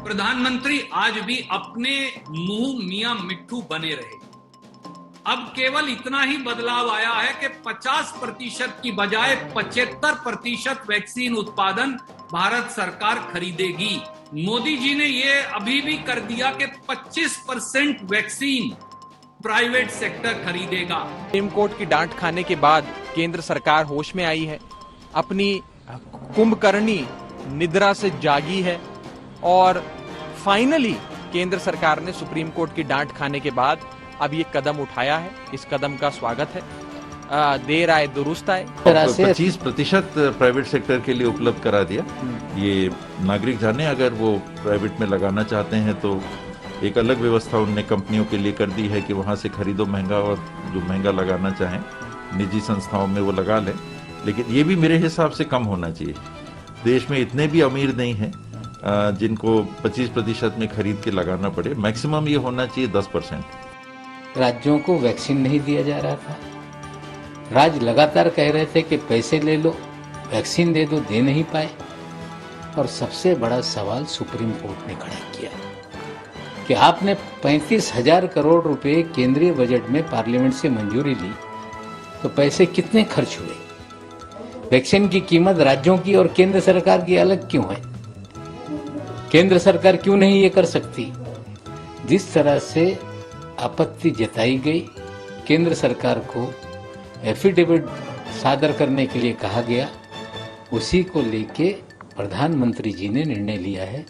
प्रधानमंत्री आज भी अपने मुंह मियां मिट्ठू बने रहे। अब केवल इतना ही बदलाव आया है कि 50% की बजाय 75% वैक्सीन उत्पादन भारत सरकार खरीदेगी। मोदी जी ने यह अभी भी कर दिया कि 25% वैक्सीन प्राइवेट सेक्टर खरीदेगा। सुप्रीम कोर्ट की डांट खाने के बाद केंद्र सरकार होश में आई है, अपनी कुंभकर्णी निद्रा से जागी है और फाइनली केंद्र सरकार ने सुप्रीम कोर्ट की डांट खाने के बाद अब ये कदम उठाया है। इस कदम का स्वागत है। देर आए दुरुस्त आए। 25% प्राइवेट सेक्टर के लिए उपलब्ध करा दिया। ये नागरिक जाने, अगर वो प्राइवेट में लगाना चाहते हैं तो एक अलग व्यवस्था उनने कंपनियों के लिए कर दी है कि वहां से खरीदो महंगा, और जो महंगा लगाना चाहें निजी संस्थाओं में वो लगा लें। लेकिन ये भी मेरे हिसाब से कम होना चाहिए। देश में इतने भी अमीर नहीं हैं जिनको 25% में खरीद के लगाना पड़े। मैक्सिमम ये होना चाहिए 10%। राज्यों को वैक्सीन नहीं दिया जा रहा था। राज्य लगातार कह रहे थे कि पैसे ले लो, वैक्सीन दे दो, दे नहीं पाए। और सबसे बड़ा सवाल सुप्रीम कोर्ट ने खड़ा किया कि आपने 35,000 करोड़ रुपए केंद्रीय बजट में पार्लियामेंट से मंजूरी ली, तो पैसे कितने खर्च हुए? वैक्सीन की कीमत राज्यों की और केंद्र सरकार की अलग क्यों है? केंद्र सरकार क्यों नहीं ये कर सकती? जिस तरह से आपत्ति जताई गई, केंद्र सरकार को एफिडेविट सादर करने के लिए कहा गया, उसी को लेके प्रधानमंत्री जी ने निर्णय लिया है